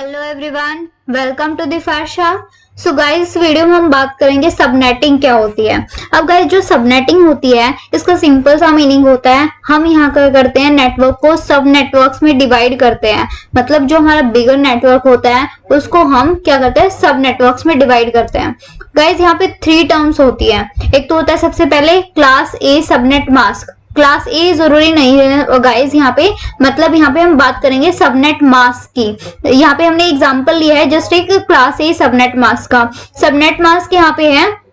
Hello everyone, welcome to the फारशा। So guys, इस video में हम बात करेंगे सबनेटिंग क्या होती है। अब गाइस, जो सबनेटिंग होती है इसका सिंपल सा मीनिंग होता है, हम यहाँ क्या करते हैं, नेटवर्क को सब नेटवर्क्स में डिवाइड करते हैं। मतलब जो हमारा बिगर नेटवर्क होता है उसको हम क्या करते हैं, सब नेटवर्क्स में डिवाइड करते हैं। गाइस, यहाँ पे 3 टर्म्स होती है। एक तो होता है सबसे पहले क्लास ए सबनेट मास्क। क्लास ए जरूरी नहीं है गाइस, यहाँ पे मतलब यहाँ पे हम बात करेंगे सबनेट मास्क की। यहाँ पे हमने एग्जांपल लिया है जस्ट एक क्लास ए सबनेट मास्क का। सबनेट मास्क यहाँ पे है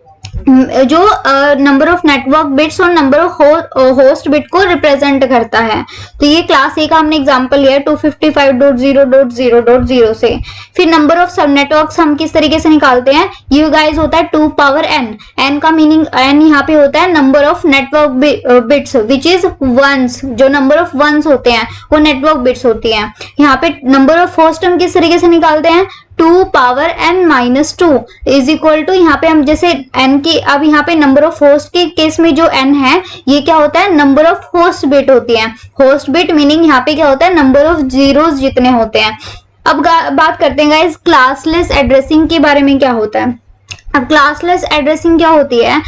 जो नंबर ऑफ नेटवर्क बिट्स और नंबर ऑफ होस्ट बिट को रिप्रेजेंट करता है। तो ये क्लास ए का हमने एग्जांपल लिया है 255.0.0.0 से। फिर नंबर ऑफ सब नेटवर्क्स हम किस तरीके से निकालते हैं, ये गाइस होता है 2 पावर n। n का मीनिंग n यहाँ पे होता है number of network bits which is ones. जो नंबर ऑफ वंस होते हैं वो नेटवर्क बिट्स होती हैं। यहाँ पे नंबर ऑफ होस्ट हम किस तरीके से निकालते हैं, 2 power n-2 is equal to, यहाँ पे हम जैसे n की, अब यहाँ पे नंबर ऑफ होस्ट के केस में जो n है ये क्या होता है, नंबर ऑफ होस्ट बिट होती है। होस्ट बिट मीनिंग यहाँ पे क्या होता है, नंबर ऑफ जीरोस जितने होते हैं। अब बात करते हैं गाइस क्लासलेस एड्रेसिंग के बारे में क्या होता है। अब क्लासलेस एड्रेसिंग क्या होती है,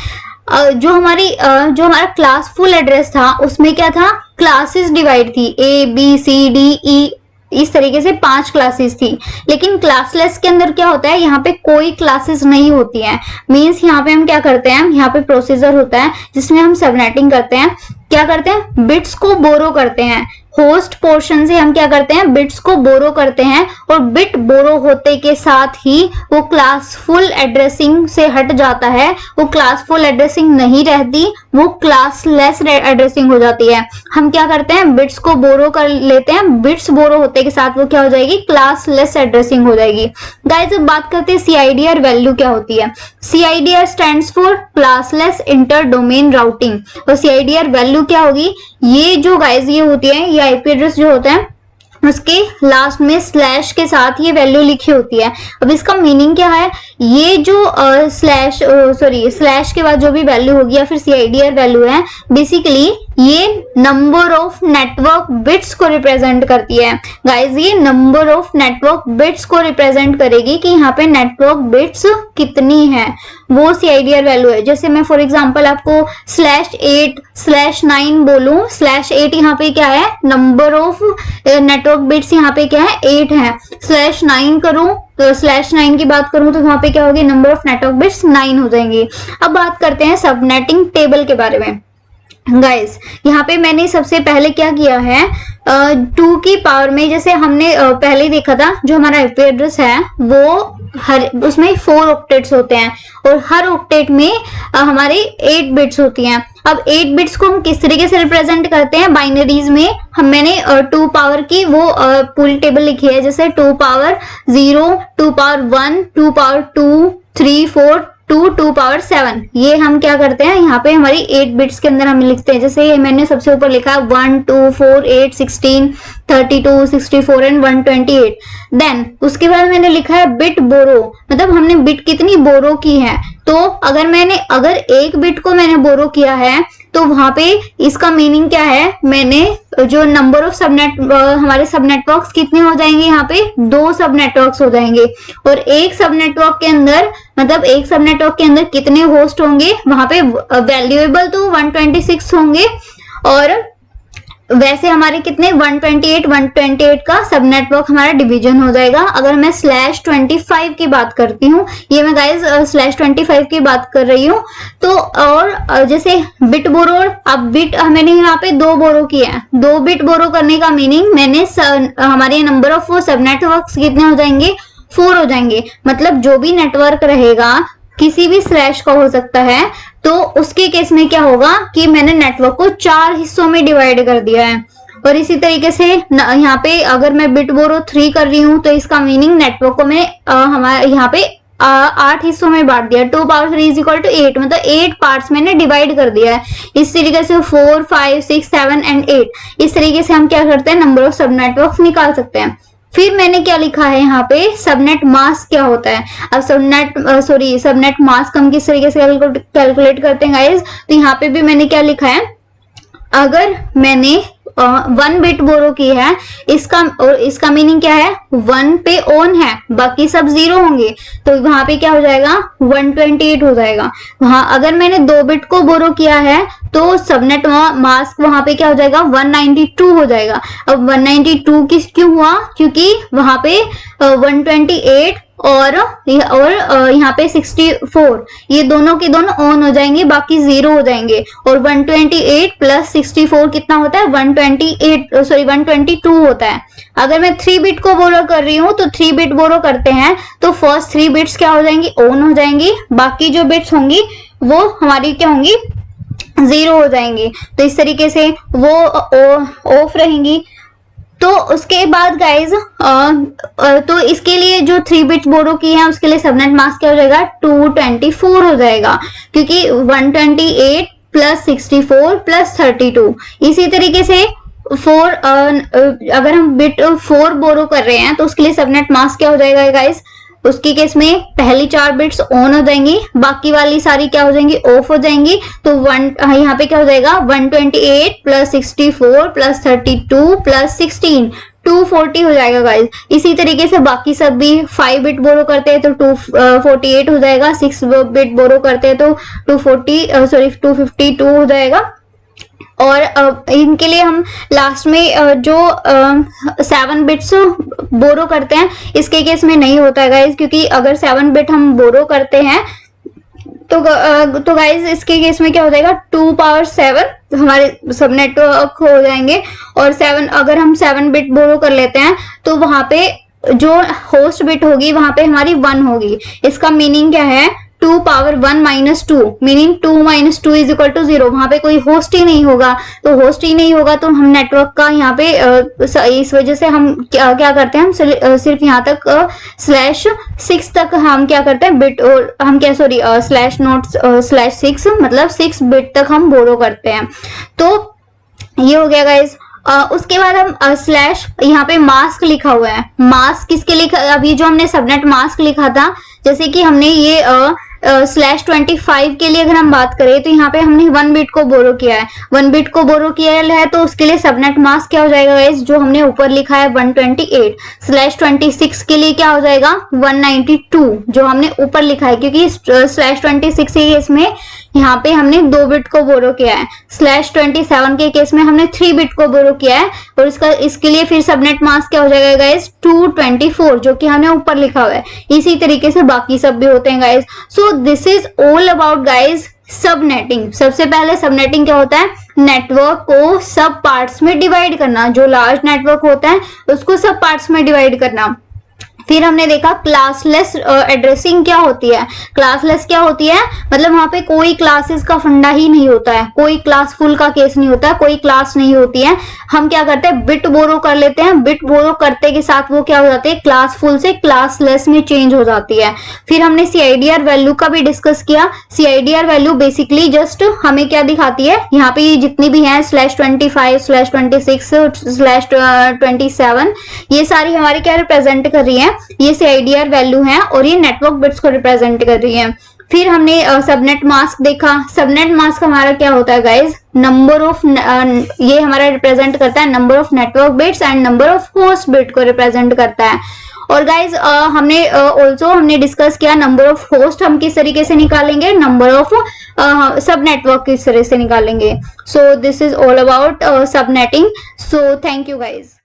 जो हमारा क्लास फुल एड्रेस था उसमें क्या था, क्लासेस डिवाइड थी, A B C D E इस तरीके से 5 क्लासेस थी। लेकिन क्लासलेस के अंदर क्या होता है, यहाँ पे कोई क्लासेस नहीं होती है। मींस यहाँ पे हम क्या करते हैं, यहाँ पे प्रोसीजर होता है जिसमें हम सबनेटिंग करते हैं। क्या करते हैं, बिट्स को बोरो करते हैं। होस्ट पोर्शन से हम क्या करते हैं, बिट्स को बोरो करते हैं, और बिट बोरो होते के साथ ही वो क्लासफुल एड्रेसिंग से हट जाता है। वो क्लासफुल एड्रेसिंग नहीं रहती, वो क्लासलेस एड्रेसिंग हो जाती है। हम क्या करते हैं, बिट्स को बोरो कर लेते हैं, बिट्स बोरो होते के साथ वो क्या हो जाएगी, क्लासलेस एड्रेसिंग हो जाएगी। गाइस, अब बात करते हैं CIDR वैल्यू क्या होती है। CIDR stands for classless inter domain routing. और CIDR वैल्यू क्या होगी, ये जो गाइस ये होती है, ये IP एड्रेस जो होता है उसके लास्ट में स्लैश के साथ ये वैल्यू लिखी होती है। अब इसका मीनिंग क्या है, ये जो स्लैश के बाद जो भी वैल्यू होगी या फिर CIDR वैल्यू है, बेसिकली ये नंबर ऑफ नेटवर्क बिट्स को रिप्रेजेंट करती है। गाइस, ये नंबर ऑफ नेटवर्क बिट्स को रिप्रेजेंट करेगी कि यहाँ पे नेटवर्क बिट्स कितनी है, वो CIDR वैल्यू है। जैसे मैं फॉर एग्जांपल आपको /8/9 बोलूं, /8 यहाँ पे क्या है, नंबर ऑफ नेटवर्क बिट्स यहाँ पे क्या है, 8 है। /9 करूं तो /9 की बात करूं तो वहां पे क्या होगी, नंबर ऑफ नेटवर्क बिट्स 9 हो जाएंगे। अब बात करते हैं सबनेटिंग टेबल के बारे में। गाइस, यहाँ पे मैंने सबसे पहले क्या किया है, 2 की पावर में, जैसे हमने पहले ही देखा था, जो हमारा IP एड्रेस है वो उसमें 4 ऑक्टेट्स होते हैं और हर ऑक्टेट में हमारे 8 बिट्स होती हैं। अब 8 बिट्स को हम किस तरीके से रिप्रेजेंट करते हैं, बाइनरीज में। मैंने 2 पावर की वो पूरी टेबल लिखी है, जैसे 2 पावर 0, 2 पावर 1, 2 पावर 2, 3, 4, 2 पावर 7। ये हम क्या करते हैं, यहाँ पे हमारी 8 बिट्स के अंदर हम लिखते हैं। जैसे मैंने सबसे ऊपर लिखा है 1, 2, 4, 8, 16, 32, 64 एंड 128। देन उसके बाद मैंने लिखा है बिट बोरो, मतलब हमने बिट कितनी बोरो की है। तो अगर एक बिट को मैंने बोरो किया है तो वहां पे इसका मीनिंग क्या है, मैंने जो नंबर ऑफ हमारे सब नेटवर्क्स कितने हो जाएंगे, यहाँ पे 2 सब नेटवर्क्स हो जाएंगे। और एक सब नेटवर्क के अंदर, मतलब एक सब नेटवर्क के अंदर कितने होस्ट होंगे, वहां पे वैल्यूएबल तो 126 होंगे, और वैसे हमारे कितने 128 का सब नेटवर्क हमारा डिवीजन हो जाएगा। अगर मैं /25 की बात करती हूँ, ये मैं गाइस /25 की बात कर रही हूँ। तो और जैसे बिट बोरो, अब बिट मैंने यहाँ पे 2 बोरो किए हैं। 2 बिट बोरो करने का मीनिंग, मैंने हमारे नंबर ऑफ वो सब नेटवर्क कितने हो जाएंगे, 4 हो जाएंगे। मतलब जो भी नेटवर्क रहेगा किसी भी स्लैश का हो सकता है, तो उसके केस में क्या होगा कि मैंने नेटवर्क को 4 हिस्सों में डिवाइड कर दिया है। और इसी तरीके से यहाँ पे अगर मैं बिट बोरो 3 कर रही हूँ तो इसका मीनिंग नेटवर्क को मैं हमारे यहाँ पे 8 हिस्सों में बांट दिया। 2 पावर 3 इज इक्वल टू 8, मतलब 8 पार्ट्स मैंने डिवाइड कर दिया है। इस तरीके से 4, 5, 6, 7 एंड 8, इस तरीके से हम क्या करते हैं, नंबर ऑफ सब नेटवर्क निकाल सकते हैं। फिर मैंने क्या लिखा है यहाँ पे, सबनेट मास्क क्या होता है। अब सबनेट मास्क हम किस तरीके से कैलकुलेट करते हैं गाइस, तो यहाँ पे भी मैंने क्या लिखा है, अगर मैंने 1 बिट बोरो की है, इसका मीनिंग क्या है, 1 पे ऑन है, बाकी सब 0 होंगे, तो वहां पे क्या हो जाएगा, 128 हो जाएगा। वहां अगर मैंने 2 बिट को बोरो किया है तो सबनेट मास्क वहां पे क्या हो जाएगा, 192 हो जाएगा। अब 192 क्यों हुआ, क्योंकि वहां पे 128 और यहाँ पे 64, ये दोनों के दोनों ऑन हो जाएंगे, बाकी 0 हो जाएंगे। और 128 प्लस 64 कितना होता है, 122 होता है। अगर मैं 3 बिट को बोरो कर रही हूँ तो 3 बिट बोरो करते हैं तो फर्स्ट 3 बिट्स क्या हो जाएंगी, ऑन हो जाएंगी, बाकी जो बिट्स होंगी वो हमारी क्या होंगी, 0 हो जाएंगी। तो इस तरीके से वो ऑफ रहेंगी। तो उसके बाद गाइज तो इसके लिए जो 3 बिट्स बोरो की है उसके लिए सबनेट मास्क क्या हो जाएगा, 224 हो जाएगा, क्योंकि 128 प्लस 64 प्लस 32। इसी तरीके से 4 अगर हम बिट 4 बोरो कर रहे हैं तो उसके लिए सबनेट मास्क क्या हो जाएगा गाइज, उसकी केस में पहली 4 बिट्स ऑन हो जाएंगी, बाकी वाली सारी क्या हो जाएंगी, ऑफ हो जाएंगी। तो यहाँ पे क्या हो जाएगा, 128 प्लस 64 प्लस 32 प्लस 16, 240 हो जाएगा गाइज। इसी तरीके से बाकी सब भी 5 बिट बोरो करते हैं तो 248 हो जाएगा, 6 बिट बोरो करते हैं तो 252 हो जाएगा। और इनके लिए हम लास्ट में जो 7 बिट्स बोरो करते हैं, इसके केस में नहीं होता है गाइज, क्योंकि अगर 7 बिट हम बोरो करते हैं तो गाइज इसके केस में क्या हो जाएगा, 2 पावर 7 हमारे सब नेटवर्क हो जाएंगे। और 7 अगर हम 7 बिट बोरो कर लेते हैं तो वहां पे जो होस्ट बिट होगी वहां पे हमारी 1 होगी। इसका मीनिंग क्या है, 2 power 1 minus 2, meaning 2 minus 2 is equal to 0। वहां पे कोई होस्ट ही नहीं होगा, तो होस्ट ही नहीं होगा तो हम नेटवर्क का यहाँ पे इस वजह से हम क्या करते हैं, हम सिर्फ यहाँ तक /6 तक हम क्या करते हैं, बिट हम क्या /6 मतलब 6 बिट तक हम बोरो करते हैं। तो ये हो गया गाइज। उसके बाद हम स्लैश यहाँ पे मास्क लिखा हुआ है, मास्क किसके लिए, अभी जो हमने सबनेट मास्क लिखा था, जैसे कि हमने ये /25 के लिए अगर हम बात करें तो यहाँ पे हमने 1 बिट को बोरो किया है, 1 बिट को बोरो किया है तो उसके लिए सबनेट मास्क क्या हो जाएगा गाइस, जो हमने ऊपर लिखा है 128, /26 के लिए क्या हो जाएगा 192 जो हमने ऊपर लिखा है, क्योंकि /26 के केस में यहाँ पे हमने 2 बिट को बोरो किया है, /27 के केस में हमने 3 बिट को बोरो किया है, और इसके लिए फिर सबनेट मास्क क्या हो जाएगा गाइस 224 जो कि हमने ऊपर लिखा हुआ है। इसी तरीके से बाकी सब भी होते हैं guys. So this is all about guys subnetting. सबसे पहले सबनेटिंग क्या होता है, नेटवर्क को सब पार्ट्स में डिवाइड करना, जो लार्ज नेटवर्क होता है उसको सब पार्ट्स में डिवाइड करना। फिर हमने देखा क्लासलेस एड्रेसिंग क्या होती है। क्लासलेस क्या होती है, मतलब वहां पे कोई क्लासेस का फंडा ही नहीं होता है, कोई क्लास फुल का केस नहीं होता है, कोई क्लास नहीं होती है। हम क्या करते हैं, बिट बोरो कर लेते हैं, बिट बोरो करते के साथ वो क्या हो जाती है, क्लास फुल से क्लासलेस में चेंज हो जाती है। फिर हमने CIDR वैल्यू का भी डिस्कस किया। CIDR वैल्यू बेसिकली जस्ट हमें क्या दिखाती है, यहाँ पे जितनी भी है /25 /26 /27 ये सारी हमारी क्या रिप्रेजेंट कर रही है, ये CIDR वैल्यू है और ये नेटवर्क बिट्स को रिप्रेजेंट कर रही है। फिर हमने सबनेट मास्क देखा। सबनेट मास्क हमारा क्या होता है गाइज, नंबर ऑफ ये हमारा रिप्रेजेंट करता है number of network bits and number of host bit को रिप्रेजेंट करता है। और गाइज हमने डिस्कस किया नंबर ऑफ होस्ट हम किस तरीके से निकालेंगे, नंबर ऑफ सब नेटवर्क किस तरह से निकालेंगे। So this is all about subnetting. So thank you guys.